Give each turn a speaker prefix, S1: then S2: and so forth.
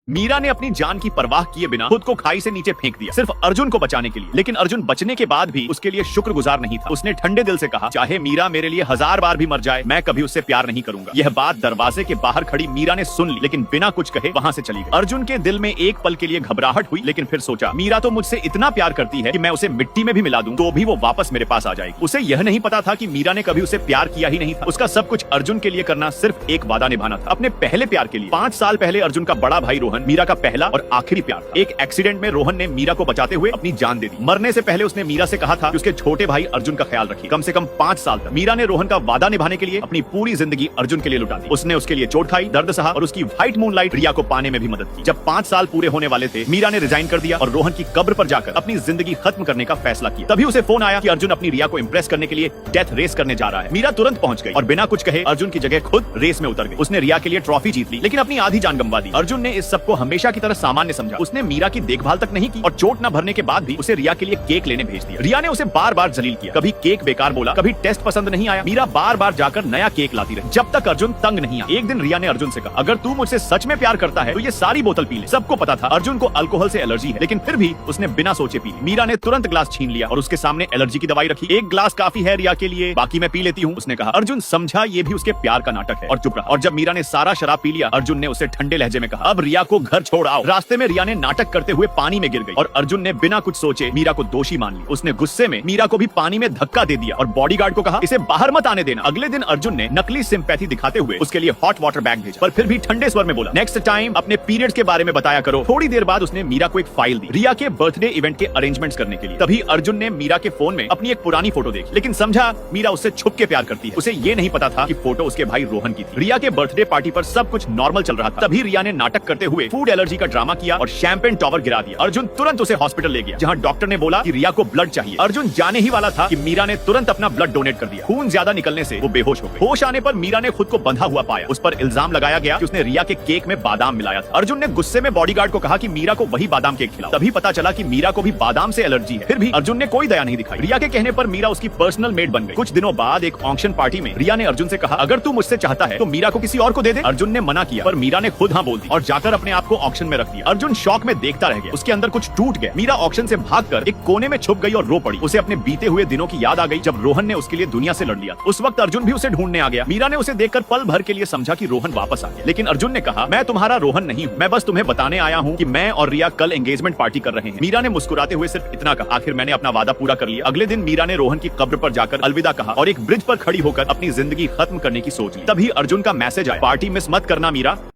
S1: मीरा ने अपनी जान की परवाह किए बिना खुद को खाई से नीचे फेंक दिया, सिर्फ अर्जुन को बचाने के लिए। लेकिन अर्जुन बचने के बाद भी उसके लिए शुक्रगुजार नहीं था। उसने ठंडे दिल से कहा, चाहे मीरा मेरे लिए 1000 बार भी मर जाए, मैं कभी उससे प्यार नहीं करूंगा। यह बात दरवाजे के बाहर खड़ी मीरा ने सुन ली, लेकिन बिना कुछ कहे वहां से चली गई। अर्जुन के दिल में एक पल के लिए घबराहट हुई, लेकिन फिर सोचा, मीरा तो मुझसे इतना प्यार करती है कि मैं उसे मिट्टी में भी मिला दूं तो भी वो वापस मेरे पास आ जाएगी। उसे यह नहीं पता था कि मीरा ने कभी उसे प्यार किया ही नहीं था। उसका सब कुछ अर्जुन के लिए करना सिर्फ एक वादा निभाना था, अपने पहले प्यार के लिए। 5 साल पहले अर्जुन का बड़ा भाई रोहन मीरा का पहला और आखिरी प्यार था। एक एक्सीडेंट में रोहन ने मीरा को बचाते हुए अपनी जान दे दी। मरने से पहले उसने मीरा से कहा था कि उसके छोटे भाई अर्जुन का ख्याल रखे। कम से कम 5 साल तक मीरा ने रोहन का वादा निभाने के लिए अपनी पूरी जिंदगी अर्जुन के लिए लुटा दी। उसने उसके लिए चोट खाई, दर्द सहा और उसकी व्हाइट मूनलाइट रिया को पाने में भी मदद की। जब 5 साल पूरे होने वाले थे, मीरा ने रिजाइन कर दिया और रोहन की कब्र पर जाकर अपनी जिंदगी खत्म करने का फैसला किया। तभी उसे फोन आया कि अर्जुन अपनी रिया को इंप्रेस करने के लिए डेथ रेस करने जा रहा है। मीरा तुरंत पहुंच गई और बिना कुछ कहे अर्जुन की जगह खुद रेस में उतर गई। उसने रिया के लिए ट्रॉफी जीत ली, लेकिन अपनी आधी जान गंवा दी। अर्जुन ने इस सबको हमेशा की तरह सामान्य समझा। उसने मीरा की देखभाल तक नहीं की और चोट न भरने के बाद भी उसे रिया के लिए केक लेने भेज दिया। रिया ने उसे बार बार जलील किया, कभी केक बेकार बोला, कभी टेस्ट पसंद नहीं आया। मीरा बार बार जाकर नया केक लाती रही, जब तक अर्जुन तंग नहीं आया। एक दिन रिया ने अर्जुन से कहा, अगर तू मुझसे सच में प्यार करता है तो ये सारी बोतल पी ले। सबको पता था अर्जुन को अल्कोहल से एलर्जी है, लेकिन फिर भी उसने बिना सोचे पी ली। मीरा ने तुरंत ग्लास छीन लिया और उसके सामने एलर्जी की दवाई रखी। एक ग्लास काफी है रिया के लिए, बाकी मैं पी लेती हूँ, उसने कहा। अर्जुन समझा ये भी उसके प्यार का नाटक है और चुप रहा। और जब मीरा ने सारा शराब पी लिया, अर्जुन ने उसे ठंडे लहजे में कहा, अब रिया को घर छोड़ आओ। रास्ते में रिया ने नाटक करते हुए पानी में गिर गई और अर्जुन ने बिना कुछ सोचे मीरा को दोषी मान लिया। उसने गुस्से में मीरा को भी पानी में धक्का दे दिया और बॉडीगार्ड को कहा, इसे बाहर मत आने देना। अगले दिन अर्जुन ने नकली सिंपैथी दिखाते हुए उसके लिए हॉट वाटर बैग भेजा, पर फिर भी ठंडे स्वर में बोला, नेक्स्ट टाइम अपने पीरियड्स के बारे में बताया करो। थोड़ी देर बाद उसने मीरा को एक फाइल दी, रिया के बर्थडे इवेंट के अरेंजमेंट्स करने के लिए। तभी अर्जुन ने मीरा के फोन में अपनी एक पुरानी फोटो देखी, लेकिन समझा मीरा उससे छुप के प्यार करती है। उसे ये नहीं पता था कि फोटो उसके भाई रोहन की थी। रिया के बर्थडे पार्टी पर सब कुछ नॉर्मल चल रहा था, तभी रिया ने नाटक करते हुए फूड एलर्जी का ड्रामा किया और शैंपेन टॉवर गिरा दिया। अर्जुन तुरंत उसे हॉस्पिटल ले गया, जहां डॉक्टर ने बोला कि रिया को ब्लड चाहिए। अर्जुन जाने ही वाला था कि मीरा ने तुरंत अपना ब्लड डोनेट कर दिया। खून ज्यादा निकलने से वो बेहोश हो गई। होश आने पर मीरा ने खुद को बंधा हुआ पाया। उस पर इल्जाम लगाया गया कि उसने रिया के केक में बादाम मिलाया था। अर्जुन ने गुस्से में बॉडीगार्ड को कहा कि मीरा को वही बादाम केक खिलाओ। तभी पता चला कि मीरा को भी बादाम से एलर्जी है। फिर भी अर्जुन ने कोई दया नहीं दिखाई। रिया के कहने पर मीरा उसकी पर्सनल मेड बन गई। कुछ दिनों बाद एक ऑक्शन पार्टी में रिया ने अर्जुन से कहा, अगर तू मुझसे चाहता है तो मीरा को किसी और को दे दे। अर्जुन ने मना किया, पर मीरा ने खुद हाँ बोल दी और जाकर अपने आप को ऑक्शन में रख दिया। अर्जुन शॉक में देखता रह गया, उसके अंदर कुछ टूट गया। मीरा ऑक्शन से भागकर एक कोने में छुप गई और रो पड़ी। उसे अपने बीते हुए दिनों की याद आ गई, जब रोहन ने उसके लिए दुनिया से लड़ लिया। उस वक्त अर्जुन भी उसे ढूंढने आ गया। मीरा ने उसे देखकर पल भर के लिए समझा कि रोहन वापस आ गया, लेकिन अर्जुन ने कहा, मैं तुम्हारा रोहन नहीं हूँ, मैं बस तुम्हें बताने आया हूँ कि मैं और रिया कल एंगेजमेंट पार्टी कर रहे हैं। मीरा ने मुस्कुराते हुए सिर्फ इतना कहा, आखिर मैंने अपना वादा पूरा कर लिया। अगले दिन मीरा ने रोहन की कब्र पर जाकर अलविदा कहा और एक ब्रिज पर खड़ी होकर अपनी जिंदगी खत्म करने की सोच ली। तभी अर्जुन का मैसेज आया, पार्टी मिस मत करना मीरा।